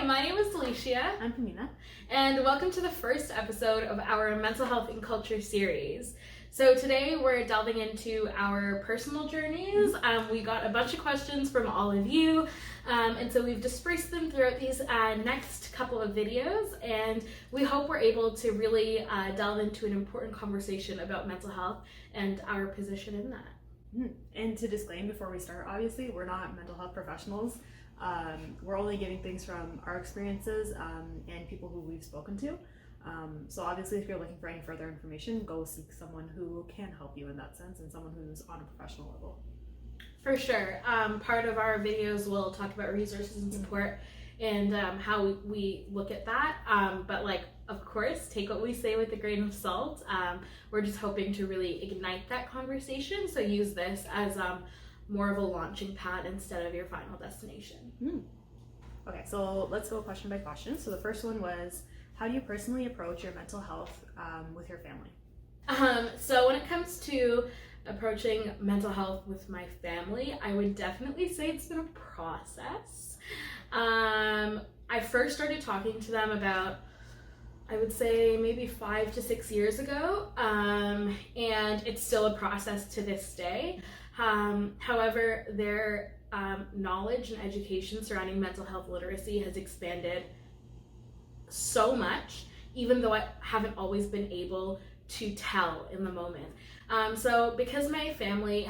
my name is Alicia. I'm Pamina. And welcome to the first episode of our Mental Health and Culture series. So today we're delving into our personal journeys. We got a bunch of questions from all of you, and so we've dispersed them throughout these next couple of videos, and we hope we're able to really delve into an important conversation about mental health and our position in that. And to disclaim before we start, obviously, we're not mental health professionals. We're only giving things from our experiences and people who we've spoken to. So obviously, if you're looking for any further information, go seek someone who can help you in that sense and someone who's on a professional level. For sure. Part of our videos will talk about resources and support and how we look at that. But of course, take what we say with a grain of salt. We're just hoping to really ignite that conversation. So use this as more of a launching pad instead of your final destination. Okay, so let's go question by question. So the first one was, how do you personally approach your mental health with your family? So when it comes to approaching mental health with my family, I would definitely say it's been a process. I first started talking to them about, I would say maybe 5 to 6 years ago, and it's still a process to this day. However, their knowledge and education surrounding mental health literacy has expanded so much, even though I haven't always been able to tell in the moment. So because my family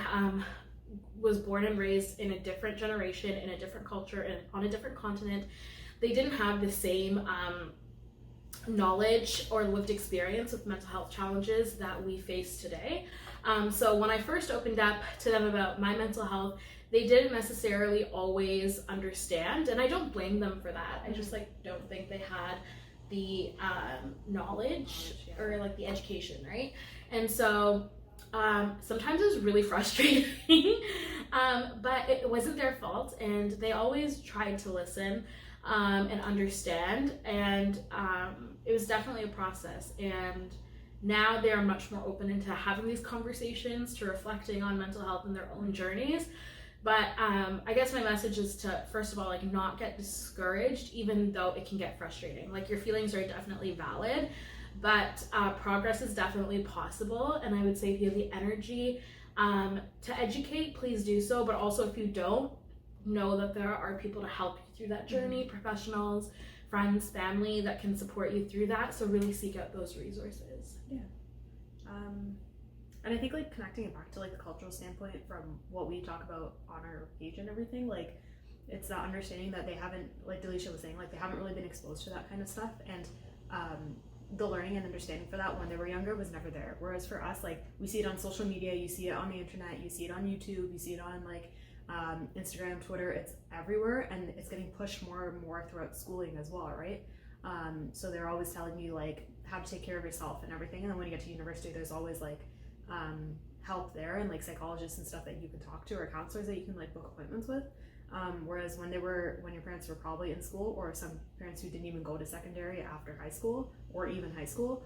was born and raised in a different generation, in a different culture, and on a different continent, they didn't have the same knowledge or lived experience with mental health challenges that we face today. So when I first opened up to them about my mental health, they didn't necessarily always understand, and I don't blame them for that. I just don't think they had the knowledge or the education, right? And so sometimes it was really frustrating, but it wasn't their fault, and they always tried to listen and understand, and it was definitely a process. And now they are much more open into having these conversations, to reflecting on mental health and their own journeys. But I guess my message is to, first of all, not get discouraged, even though it can get frustrating. Your feelings are definitely valid, but progress is definitely possible. And I would say if you have the energy to educate, please do so. But also if you don't, know that there are people to help you through that journey, professionals, friends, family that can support you through that. So really seek out those resources. Yeah. And I think connecting it back to the cultural standpoint from what we talk about on our page and everything, it's that understanding that they haven't, like Delisha was saying, they haven't really been exposed to that kind of stuff, and the learning and understanding for that when they were younger was never there. Whereas for us, we see it on social media, you see it on the internet, you see it on YouTube, you see it on Instagram, Twitter, it's everywhere, and it's getting pushed more and more throughout schooling as well, right? So they're always telling you how to take care of yourself and everything, and then when you get to university, there's always help there and psychologists and stuff that you can talk to, or counselors that you can book appointments with. Whereas when your parents were probably in school, or some parents who didn't even go to secondary after high school or even high school,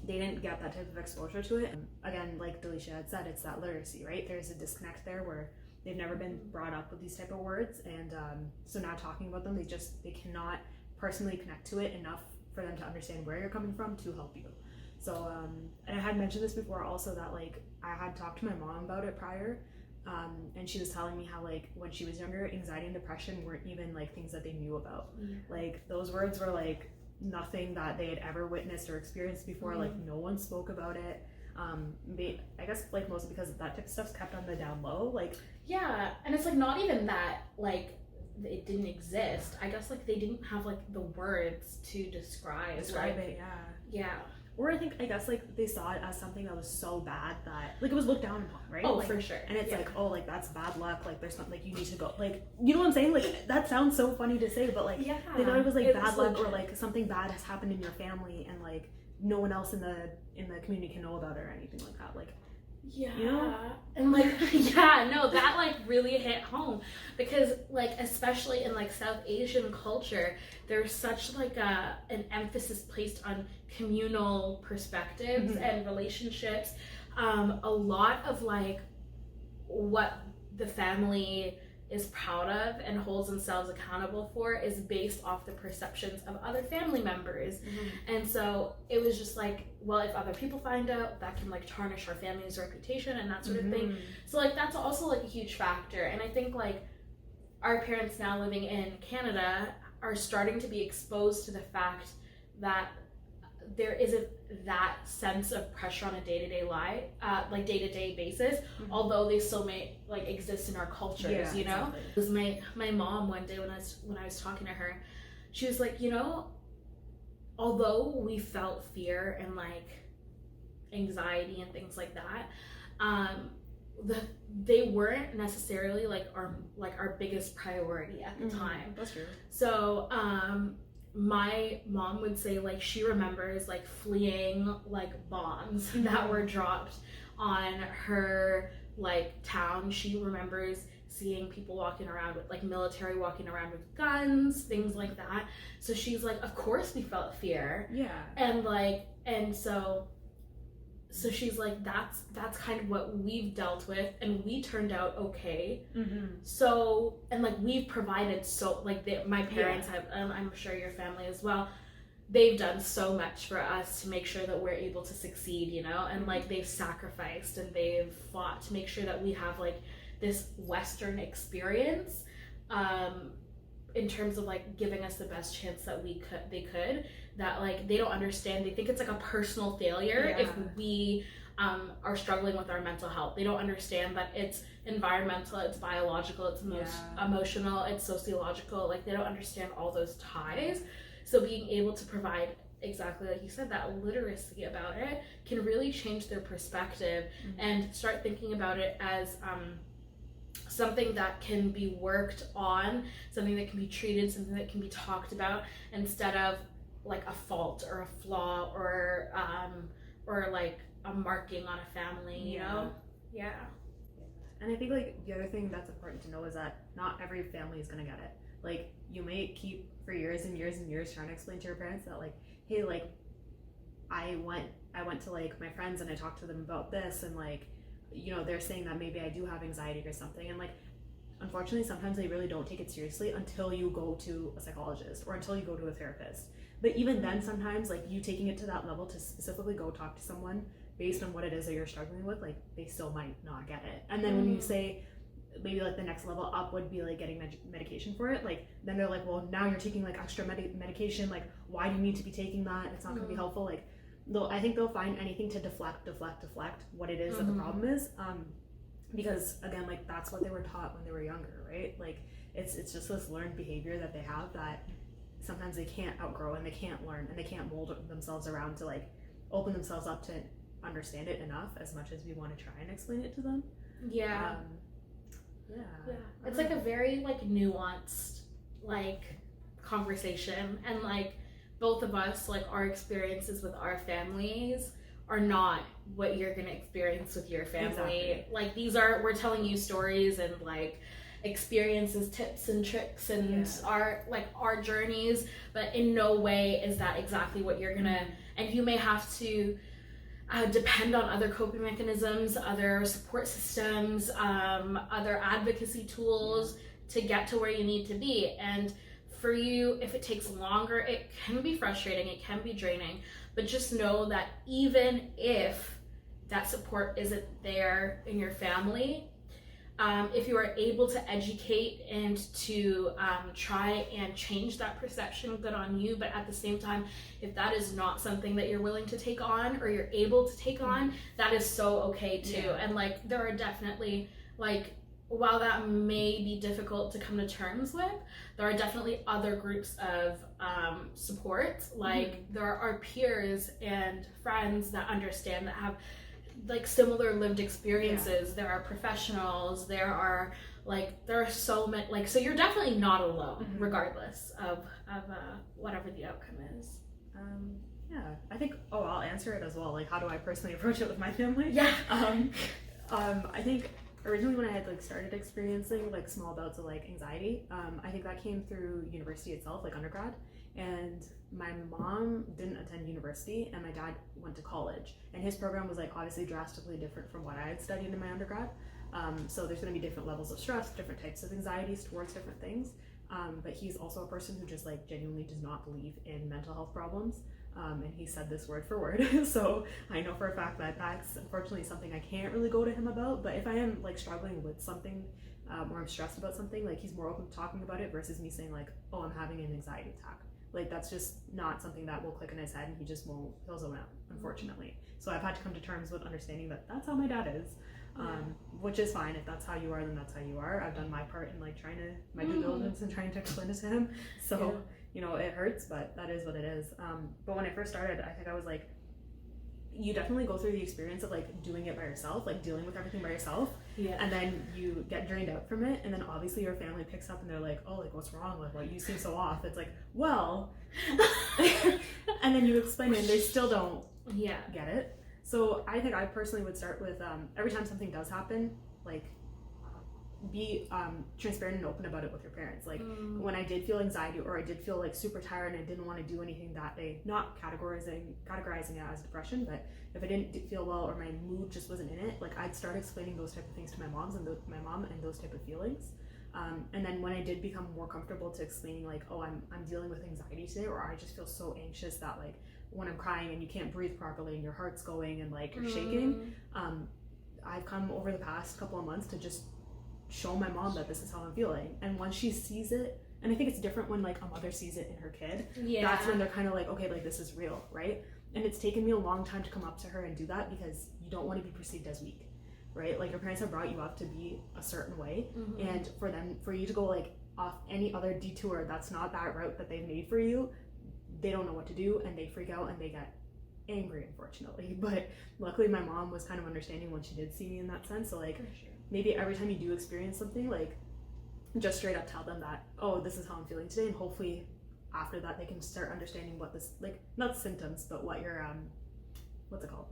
they didn't get that type of exposure to it. And again, like Delisha had said, it's that literacy, right? There's a disconnect there where they've never been brought up with these type of words, and so now talking about them, they cannot personally connect to it enough for them to understand where you're coming from to help you. So and I had mentioned this before also, that I had talked to my mom about it prior, and she was telling me how when she was younger, anxiety and depression weren't even things that they knew about. Those words were nothing that they had ever witnessed or experienced before. No one spoke about it. I guess mostly because that type of stuff's kept on the down low. Yeah, and it's not even that it didn't exist. I guess they didn't have the words to describe it. Yeah. Or I guess they saw it as something that was so bad that it was looked down upon, right? Oh, for sure. And it's that's bad luck, there's something you need to go, you know what I'm saying? That sounds so funny to say, but yeah, they thought it was bad luck, legit. or something bad has happened in your family, and no one else in the community can know about it or anything like that. Yeah, you know? And yeah, no, that really hit home, because especially in South Asian culture, there's such an emphasis placed on communal perspectives and relationships. A lot of what the family is proud of and holds themselves accountable for is based off the perceptions of other family members. And so it was just like, well, if other people find out, that can like tarnish our family's reputation and that sort of thing. So like that's also like a huge factor. And I think like our parents now living in Canada are starting to be exposed to the fact that there isn't that sense of pressure on a day-to-day life, like day-to-day basis, although they still may like exist in our cultures, you know? Exactly. It was my mom one day when I was talking to her, she was like, you know, although we felt fear and like anxiety and things like that, they weren't necessarily like our biggest priority at the time. That's true. So my mom would say like she remembers like fleeing like bombs that were dropped on her like town. She remembers seeing people walking around with like military walking around with guns, things like that. So she's like, of course we felt fear. And so she's like, that's kind of what we've dealt with, and we turned out okay. So, and like we've provided so like my parents have, I'm sure your family as well, they've done so much for us to make sure that we're able to succeed, you know, and like they've sacrificed and they've fought to make sure that we have like this Western experience, in terms of like giving us the best chance that they could, that like they don't understand. They think it's like a personal failure if we are struggling with our mental health. They don't understand that it's environmental, it's biological, it's emotional, it's sociological. Like they don't understand all those ties. So being able to provide, exactly like you said, that literacy about it can really change their perspective and start thinking about it as something that can be worked on, something that can be treated, something that can be talked about, instead of like a fault or a flaw or like a marking on a family, you know? Yeah. And I think like the other thing that's important to know is that not every family is gonna get it. Like you may keep for years and years and years trying to explain to your parents that like, hey, like I went to like my friends and I talked to them about this, and like, you know, they're saying that maybe I do have anxiety or something, and like unfortunately sometimes they really don't take it seriously until you go to a psychologist or until you go to a therapist. But even then, sometimes like you taking it to that level to specifically go talk to someone based on what it is that you're struggling with, like they still might not get it. And then when you say maybe like the next level up would be like getting medication for it, like then they're like, well, now you're taking like extra medication, like why do you need to be taking that? It's not going to be helpful. Like I think they'll find anything to deflect what it is that the problem is, because again, like that's what they were taught when they were younger, right? Like it's just this learned behavior that they have that sometimes they can't outgrow, and they can't learn, and they can't mold themselves around to like open themselves up to understand it enough, as much as we want to try and explain it to them. It's like a very like nuanced like conversation, and like both of us, like our experiences with our families are not what you're gonna experience with your family. Like we're telling you stories and like experiences, tips and tricks, and our journeys, but in no way is that exactly what you're gonna, and you may have to depend on other coping mechanisms, other support systems, other advocacy tools to get to where you need to be. And for you, if it takes longer, it can be frustrating, it can be draining, but just know that even if that support isn't there in your family, if you are able to educate and to try and change that perception, good on you. But at the same time, if that is not something that you're willing to take on or you're able to take on, that is so okay too. And like there are definitely, like, while that may be difficult to come to terms with, there are definitely other groups of support. Like there are peers and friends that understand, that have like similar lived experiences. There are professionals, there are so many, like, so you're definitely not alone, regardless of whatever the outcome is. I think I'll answer it as well, like how do I personally approach it with my family. I think originally when I had like started experiencing like small bouts of like anxiety, I think that came through university itself, like undergrad. And my mom didn't attend university, and my dad went to college, and his program was like obviously drastically different from what I had studied in my undergrad. So there's going to be different levels of stress, different types of anxieties towards different things. But he's also a person who just like genuinely does not believe in mental health problems. And he said this word for word. So I know for a fact that that's unfortunately something I can't really go to him about. But if I am like struggling with something, or I'm stressed about something, like he's more open to talking about it versus me saying like, oh, I'm having an anxiety attack. Like that's just not something that will click in his head, and he'll zone out, unfortunately. So I've had to come to terms with understanding that that's how my dad is. Which is fine. If that's how you are, then that's how you are. I've done my part in like my due diligence and trying to explain it to him. So, you know, it hurts, but that is what it is. But when I first started, I think I was like, you definitely go through the experience of like doing it by yourself, like dealing with everything by yourself. Yeah. And then you get drained out from it. And then obviously your family picks up and they're like, oh, like what's wrong? Like, what, you seem so off. It's like, well, and then you explain it and they still don't get it. So I think I personally would start with every time something does happen, like be transparent and open about it with your parents. Like when I did feel anxiety or I did feel like super tired and I didn't want to do anything that day, not categorizing it as depression, but if I didn't feel well or my mood just wasn't in it, like I'd start explaining those type of things to my mom and those type of feelings. And then when I did become more comfortable to explaining like, oh, I'm dealing with anxiety today, or I just feel so anxious that like when I'm crying and you can't breathe properly and your heart's going and like you're shaking, I've come over the past couple of months to just show my mom that this is how I'm feeling. And once she sees it, and I think it's different when like a mother sees it in her kid, that's when they're kind of like, okay, like this is real, right? And it's taken me a long time to come up to her and do that because you don't want to be perceived as weak, right? Like your parents have brought you up to be a certain way, and for you to go like off any other detour that's not that route that they've made for you, they don't know what to do and they freak out and they get angry, unfortunately. But luckily my mom was kind of understanding when she did see me in that sense. So like maybe every time you do experience something, like just straight up tell them that, oh, this is how I'm feeling today, and hopefully after that they can start understanding what this, like, not symptoms, but what your what's it called,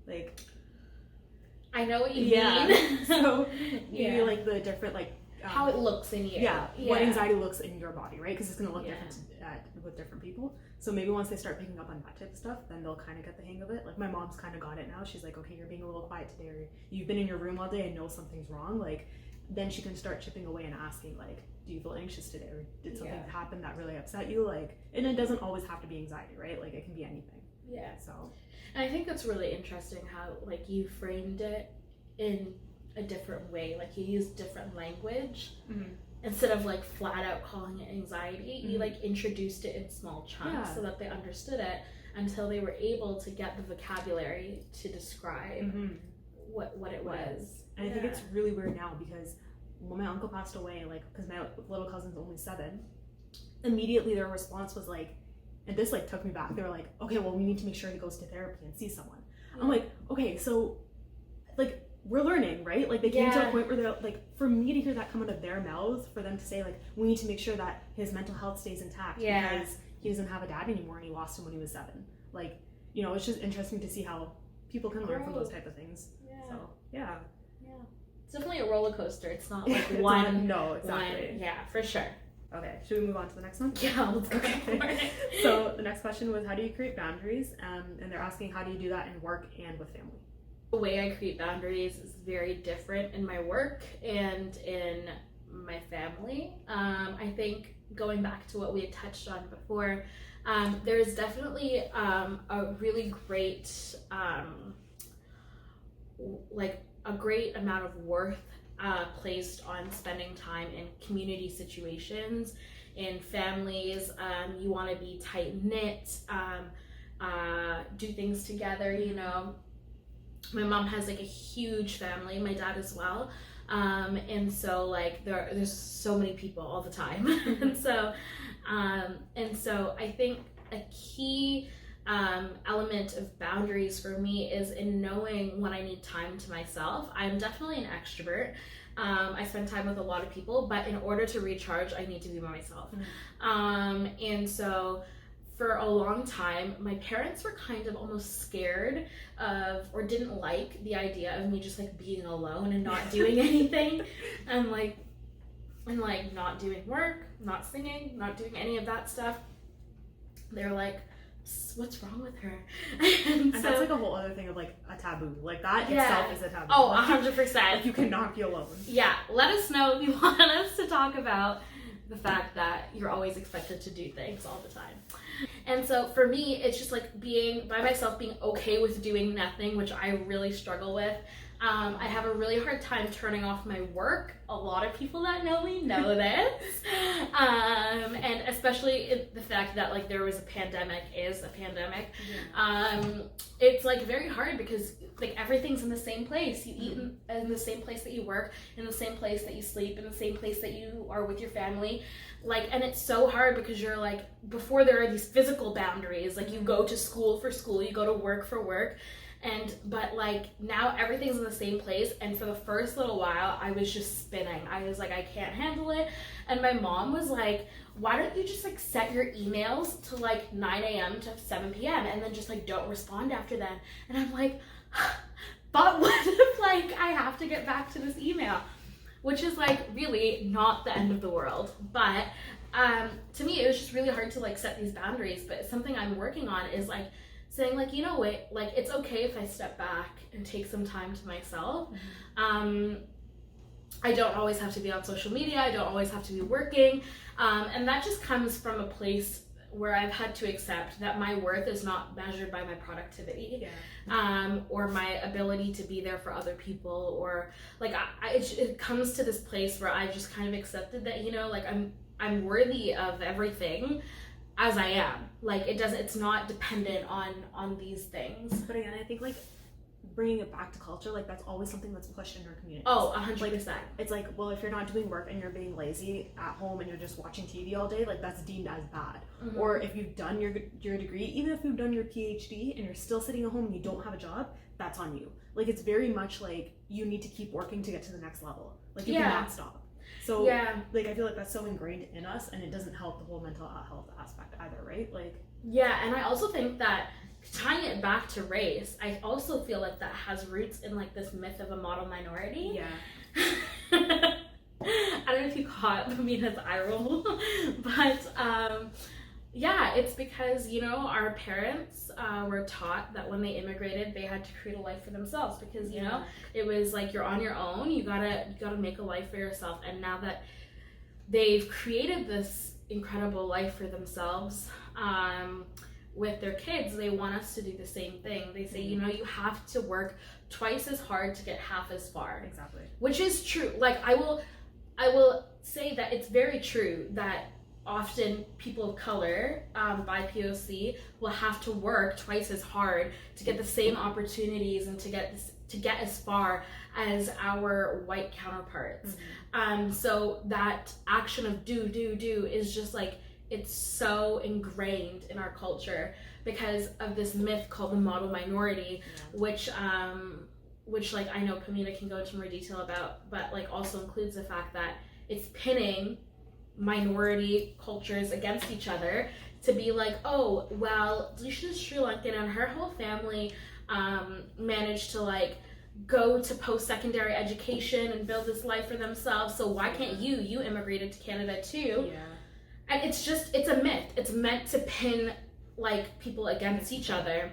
like, I know what you mean. So maybe like the different like how it looks in you. What anxiety looks in your body, right? Because it's going to look different with different people. So maybe once they start picking up on that type of stuff, then they'll kind of get the hang of it. Like my mom's kind of got it now. She's like, okay, you're being a little quiet today, or you've been in your room all day and know something's wrong. Like then she can start chipping away and asking like, do you feel anxious today, or did something happen that really upset you? Like, and it doesn't always have to be anxiety, right? Like it can be anything. So, and I think that's really interesting how like you framed it in a different way. Like you use different language instead of like flat out calling it anxiety. You like introduced it in small chunks so that they understood it until they were able to get the vocabulary to describe what it was. And I think it's really weird now because when my uncle passed away, like because my little cousin's only 7, immediately their response was like, and this like took me back, they were like, okay, well we need to make sure he goes to therapy and sees someone. I'm like, okay, so like we're learning, right? Like they came to a point where they're like, for me to hear that come out of their mouths, for them to say like, we need to make sure that his mental health stays intact because he doesn't have a dad anymore and he lost him when he was 7. Like, you know, it's just interesting to see how people can learn from those type of things. So it's definitely a roller coaster. It's not like no, exactly. For sure. Okay, should we move on to the next one? Yeah, let's go. Okay. So the next question was, how do you create boundaries? And they're asking, how do you do that in work and with family? The way I create boundaries is very different in my work and in my family. I think going back to what we had touched on before, there's definitely a really great, like a great amount of worth placed on spending time in community situations, in families. You want to be tight-knit, do things together, you know. My mom has like a huge family, my dad as well, and so like there's so many people all the time. and so I think a key element of boundaries for me is in knowing when I need time to myself. I'm definitely an extrovert. I spend time with a lot of people, but in order to recharge, I need to be by myself. And so for a long time, my parents were kind of almost scared of, or didn't like the idea of me just like being alone and not doing anything, and like not doing work, not singing, not doing any of that stuff. They're like, what's wrong with her? And that's like a whole other thing of like a taboo. Like that itself is a taboo. Oh, like, 100%. Like you cannot be alone. Yeah, let us know if you want us to talk about the fact that you're always expected to do things all the time. And so for me, it's just like being by myself, being okay with doing nothing, which I really struggle with. I have a really hard time turning off my work. A lot of people that know me know this. And especially the fact that like there was a pandemic. It's like very hard because like everything's in the same place. You eat in the same place that you work, in the same place that you sleep, in the same place that you are with your family. Like, and it's so hard because you're like, before there are these physical boundaries, like you go to school for school, you go to work for work. But like now everything's in the same place, and for the first little while I was just spinning. I was like, I can't handle it. And my mom was like, why don't you just like set your emails to like 9 a.m. to 7 p.m. and then just like don't respond after then. And I'm like, but what if like I have to get back to this email? Which is like really not the end of the world. But to me it was just really hard to like set these boundaries. But something I'm working on is like saying like, you know what, like it's okay if I step back and take some time to myself. I don't always have to be on social media, I don't always have to be working, and that just comes from a place where I've had to accept that my worth is not measured by my productivity, or my ability to be there for other people, or like it comes to this place where I've just kind of accepted that, you know, like I'm worthy of everything as I am. Like it's not dependent on these things. But again, I think like bringing it back to culture, like that's always something that's pushed in our community. Oh, 100%. Like, it's like, well, if you're not doing work and you're being lazy at home and you're just watching TV all day, like that's deemed as bad. Or if you've done your degree, even if you've done your PhD and you're still sitting at home and you don't have a job, that's on you. Like it's very much like you need to keep working to get to the next level. Like you cannot stop. So like I feel like that's so ingrained in us, and it doesn't help the whole mental health aspect either, right? Like and I also think that tying it back to race, I also feel like that has roots in like this myth of a model minority. I don't know if you caught Mina's eye roll, but it's because, you know, our parents were taught that when they immigrated, they had to create a life for themselves because, you know, it was like you're on your own, you gotta make a life for yourself. And now that they've created this incredible life for themselves, with their kids, they want us to do the same thing. They say, you know, you have to work twice as hard to get half as far. Exactly. Which is true. Like I will say that it's very true that often people of color, by POC, will have to work twice as hard to get the same opportunities and to get as far as our white counterparts. So that action of do is just like, it's so ingrained in our culture because of this myth called the model minority, which like I know Pamina can go into more detail about, but like also includes the fact that it's pinning minority cultures against each other to be like, oh, well, Delisha's Sri Lankan and her whole family managed to like go to post-secondary education and build this life for themselves, so why can't you immigrated to Canada too? And it's a myth. It's meant to pin like people against each other.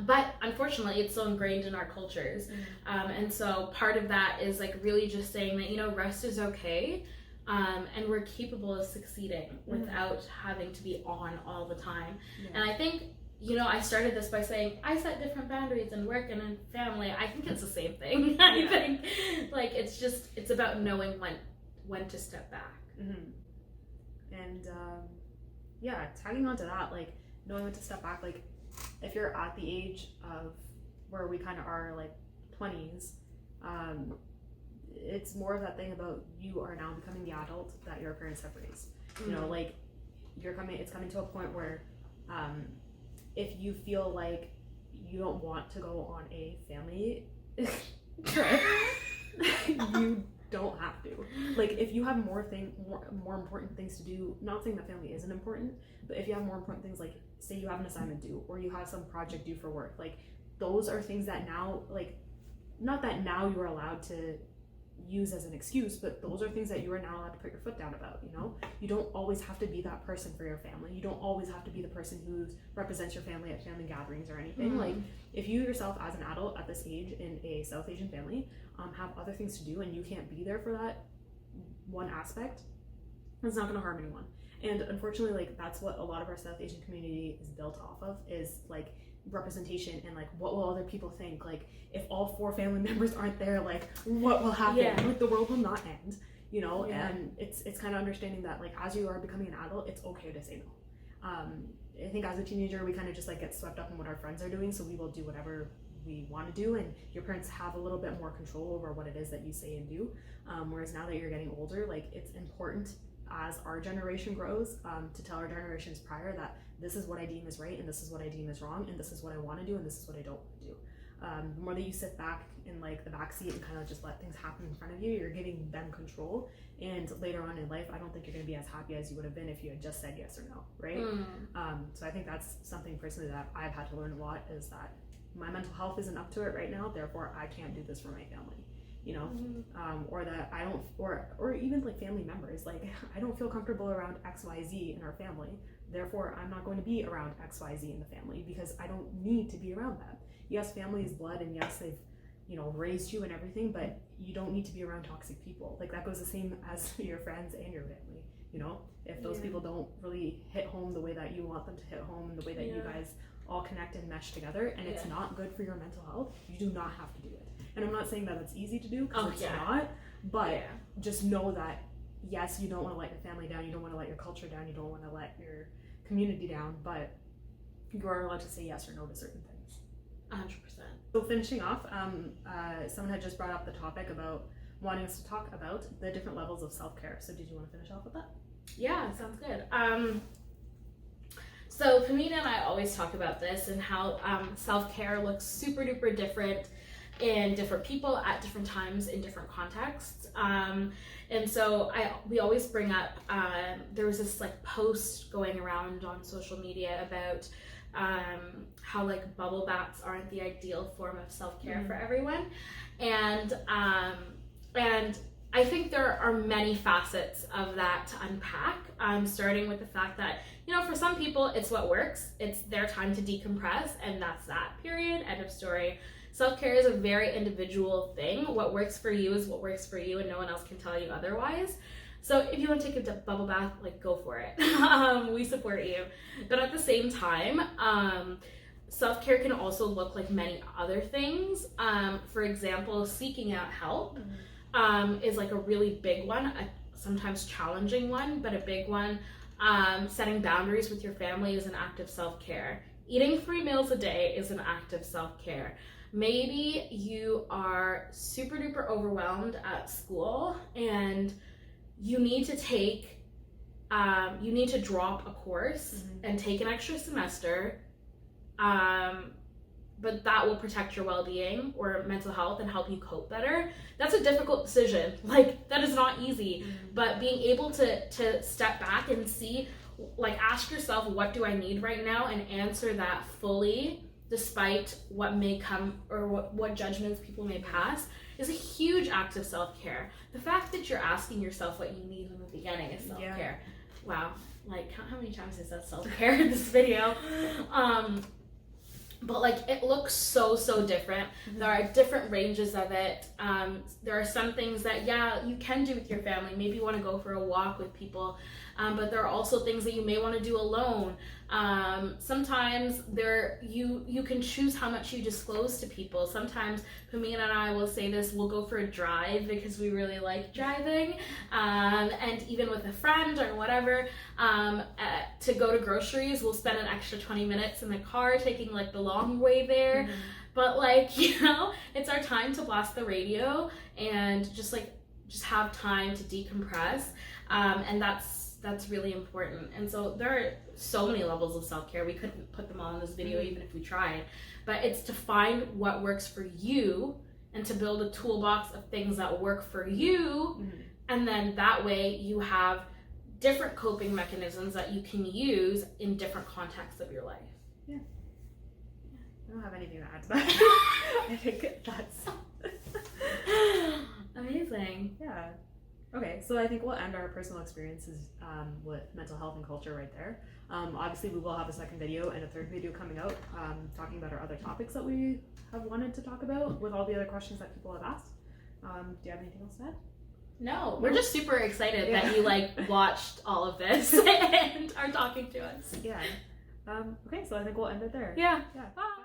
But unfortunately, it's so ingrained in our cultures. And so part of that is like really just saying that, you know, rest is okay. And we're capable of succeeding without having to be on all the time. And I think, you know, I started this by saying I set different boundaries in work and in family. I think it's the same thing. I think like it's about knowing when to step back. And tagging on to that, like knowing when to step back, like if you're at the age of where we kind of are, like 20s, it's more of that thing about you are now becoming the adult that your parents have raised. You know, like it's coming to a point where if you feel like you don't want to go on a family trip, you don't have to. Like if you have more important things to do, not saying that family isn't important, but if you have more important things, like say you have an assignment due or you have some project due for work, like those are things that now, like not that now you're allowed to use as an excuse, but those are things that you are now allowed to put your foot down about, you know? You don't always have to be that person for your family. You don't always have to be the person who represents your family at family gatherings or anything. Like, if you yourself as an adult at this age in a South Asian family have other things to do and you can't be there for that one aspect, it's not going to harm anyone. And unfortunately, like, that's what a lot of our South Asian community is built off of, is like representation and like, what will other people think? Like, if all 4 family members aren't there, like, what will happen? Yeah. Like, the world will not end, you know? Yeah. And it's kind of understanding that, like, as you are becoming an adult, it's okay to say no. I think as a teenager, we kind of just like get swept up in what our friends are doing, so we will do whatever we want to do, and your parents have a little bit more control over what it is that you say and do. Whereas now that you're getting older, like, it's important as our generation grows to tell our generations prior that this is what I deem is right and this is what I deem is wrong and this is what I want to do and this is what I don't want to do. The more that you sit back in like the back seat and kind of just let things happen in front of you, you're giving them control, and later on in life I don't think you're going to be as happy as you would have been if you had just said yes or no, right? So I think that's something personally that I've had to learn a lot, is that my mental health isn't up to it right now, therefore I can't do this for my family, you know? Or that I don't, or even like family members, like, I don't feel comfortable around XYZ in our family, therefore I'm not going to be around XYZ in the family because I don't need to be around them. Yes, family is blood, and yes, they've, you know, raised you and everything, but you don't need to be around toxic people. Like, that goes the same as your friends and your family, you know? If those people don't really hit home the way that you want them to hit home and the way that you guys all connect and mesh together, and it's not good for your mental health, you do not have to do it. And I'm not saying that it's easy to do, because it's not, but just know that, yes, you don't want to let your family down, you don't want to let your culture down, you don't want to let your community down, but you are allowed to say yes or no to certain things. 100%. So finishing off, someone had just brought up the topic about wanting us to talk about the different levels of self-care. So did you want to finish off with that? Yeah, sounds good. So Pamina and I always talk about this and how self-care looks super duper different in different people at different times in different contexts. And so we always bring up, there was this like post going around on social media about how like bubble baths aren't the ideal form of self-care for everyone. And I think there are many facets of that to unpack, starting with the fact that, you know, for some people it's what works, it's their time to decompress, and that's that, period, end of story. Self-care is a very individual thing. What works for you is what works for you, and no one else can tell you otherwise. So if you want to take a bubble bath, like, go for it. We support you. But at the same time, self-care can also look like many other things. For example, seeking out help is like a really big one, a sometimes challenging one, but a big one. Setting boundaries with your family is an act of self-care. Eating 3 meals a day is an act of self-care. Maybe you are super duper overwhelmed at school and you need to drop a course and take an extra semester, but that will protect your well-being or mental health and help you cope better. That's a difficult decision. Like, that is not easy, but being able to step back and see, like, ask yourself, what do I need right now, and answer that fully, despite what may come or what judgments people may pass, is a huge act of self-care. The fact that you're asking yourself what you need in the beginning is self-care. Wow, like, how many times is that self-care in this video? But like, it looks so different. There are different ranges of it. There are some things that, you can do with your family. Maybe you want to go for a walk with people, but there are also things that you may want to do alone. Sometimes you can choose how much you disclose to people. Sometimes Pamina and I will say this, we'll go for a drive because we really like driving, and even with a friend or whatever, to go to groceries, we'll spend an extra 20 minutes in the car taking like the long way there. But like, you know, it's our time to blast the radio and just have time to decompress, and that's really important. And so there are so many levels of self-care. We couldn't put them all in this video even if we tried, but it's to find what works for you and to build a toolbox of things that work for you, and then that way you have different coping mechanisms that you can use in different contexts of your life. I don't have anything to add to that. I think that's amazing. Yeah. Okay, so I think we'll end our personal experiences with mental health and culture right there. Obviously, we will have a second video and a third video coming out talking about our other topics that we have wanted to talk about with all the other questions that people have asked. Do you have anything else to add? No, we're just super excited Yeah. that you watched all of this and are talking to us. Yeah. Okay, so I think we'll end it there. Yeah. Yeah. Bye.